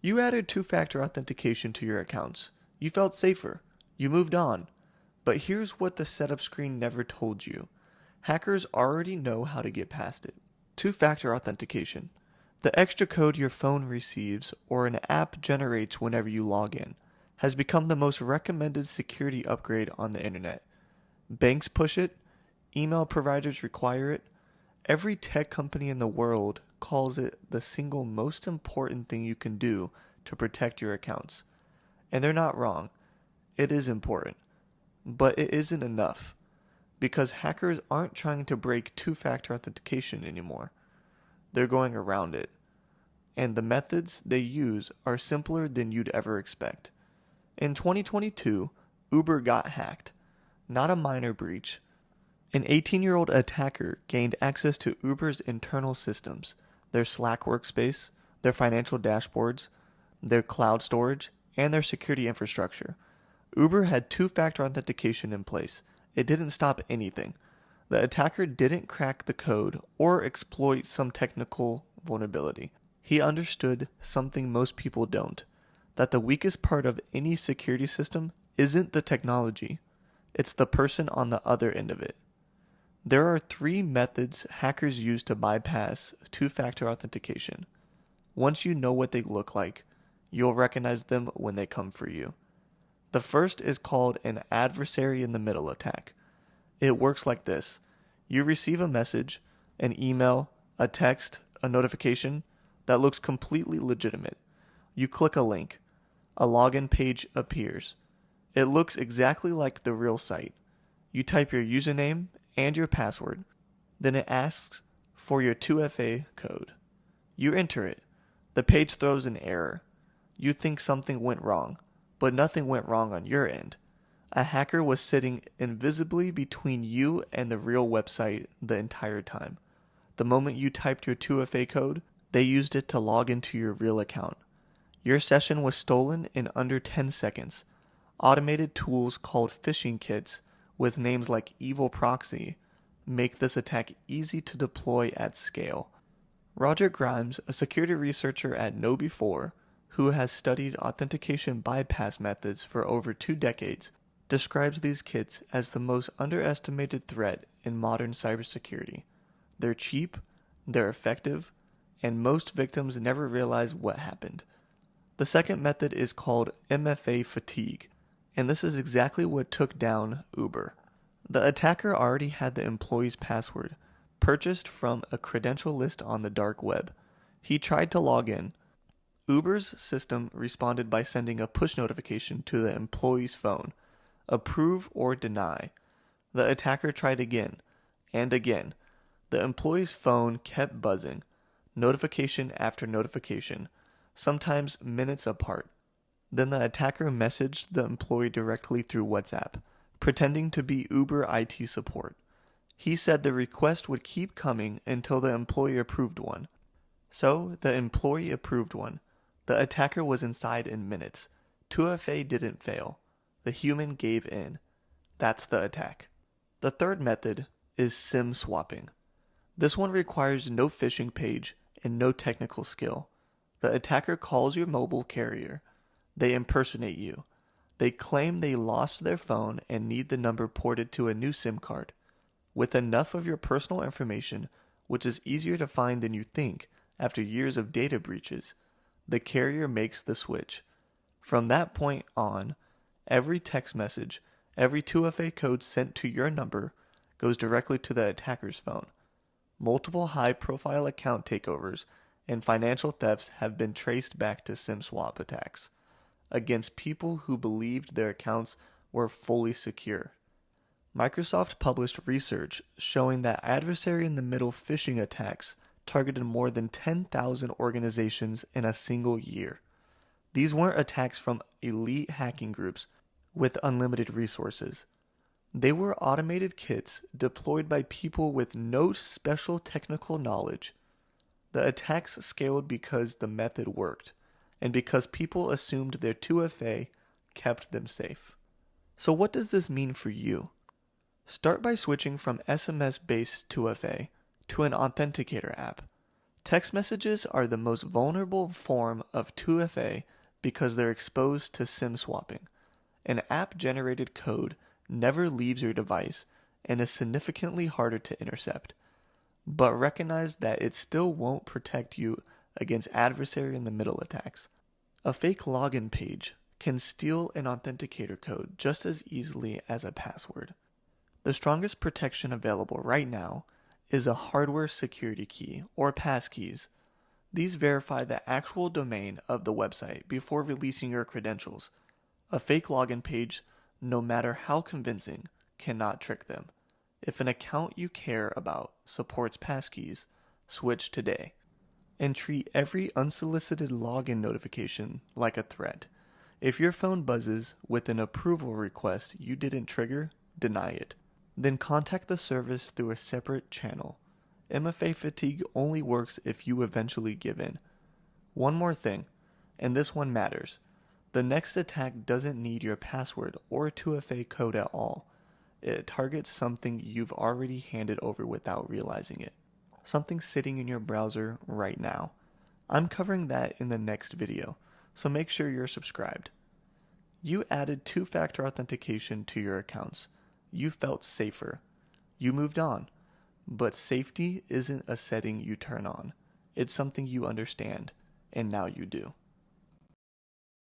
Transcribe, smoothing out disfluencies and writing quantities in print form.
You added two-factor authentication to your accounts. You felt safer. You moved on. But here's what the setup screen never told you. Hackers already know how to get past it. Two-factor authentication. The extra code your phone receives or an app generates whenever you log in has become the most recommended security upgrade on the internet. Banks push it. Email providers require it. Every tech company in the world calls it the single most important thing you can do to protect your accounts. And they're not wrong. It is important. But it isn't enough. Because hackers aren't trying to break two-factor authentication anymore. They're going around it. And the methods they use are simpler than you'd ever expect. In 2022, Uber got hacked. Not a minor breach. An 18-year-old attacker gained access to Uber's internal systems, their Slack workspace, their financial dashboards, their cloud storage, and their security infrastructure. Uber had two-factor authentication in place. It didn't stop anything. The attacker didn't crack the code or exploit some technical vulnerability. He understood something most people don't, that the weakest part of any security system isn't the technology. It's the person on the other end of it. There are three methods hackers use to bypass two-factor authentication. Once you know what they look like, you'll recognize them when they come for you. The first is called an adversary in the middle attack. It works like this. You receive a message, an email, a text, a notification that looks completely legitimate. You click a link. A login page appears. It looks exactly like the real site. You type your username and your password. Then it asks for your 2FA code. You enter it. The page throws an error. You think something went wrong, but nothing went wrong on your end. A hacker was sitting invisibly between you and the real website the entire time. The moment you typed your 2FA code, they used it to log into your real account. Your session was stolen in under 10 seconds. Automated tools called phishing kits with names like Evil Proxy make this attack easy to deploy at scale. Roger Grimes, a security researcher at KnowBe4, who has studied authentication bypass methods for over 2 decades, describes these kits as the most underestimated threat in modern cybersecurity. They're cheap, they're effective, and most victims never realize what happened. The second method is called MFA Fatigue, and this is exactly what took down Uber. The attacker already had the employee's password, purchased from a credential list on the dark web. He tried to log in. Uber's system responded by sending a push notification to the employee's phone. Approve or deny. The attacker tried again, and again. The employee's phone kept buzzing, notification after notification, sometimes minutes apart. Then the attacker messaged the employee directly through WhatsApp, pretending to be Uber IT support. He said the request would keep coming until the employee approved one. So, the employee approved one. The attacker was inside in minutes. 2FA didn't fail. The human gave in. That's the attack. The third method is SIM swapping. This one requires no phishing page and no technical skill. The attacker calls your mobile carrier. They impersonate you. They claim they lost their phone and need the number ported to a new SIM card. With enough of your personal information, which is easier to find than you think after years of data breaches, the carrier makes the switch. From that point on, every text message, every 2FA code sent to your number goes directly to the attacker's phone. Multiple high-profile account takeovers and financial thefts have been traced back to SIM swap attacks against people who believed their accounts were fully secure. Microsoft published research showing that adversary-in-the-middle phishing attacks targeted more than 10,000 organizations in a single year. These weren't attacks from elite hacking groups with unlimited resources. They were automated kits deployed by people with no special technical knowledge. The attacks scaled because the method worked, and because people assumed their 2FA kept them safe. So what does this mean for you? Start by switching from SMS-based 2FA to an authenticator app. Text messages are the most vulnerable form of 2FA because they're exposed to SIM swapping. An app-generated code never leaves your device and is significantly harder to intercept. But recognize that it still won't protect you against adversary in the middle attacks. A fake login page can steal an authenticator code just as easily as a password. The strongest protection available right now is a hardware security key or passkeys. These verify the actual domain of the website before releasing your credentials. A fake login page, no matter how convincing, cannot trick them. If an account you care about supports passkeys, switch today. And treat every unsolicited login notification like a threat. If your phone buzzes with an approval request you didn't trigger, deny it. Then contact the service through a separate channel. MFA Fatigue only works if you eventually give in. One more thing, and this one matters. The next attack doesn't need your password or 2FA code at all. It targets something you've already handed over without realizing it. Something sitting in your browser right now. I'm covering that in the next video, so make sure you're subscribed. You added two-factor authentication to your accounts. You felt safer. You moved on. But safety isn't a setting you turn on. It's something you understand, and now you do.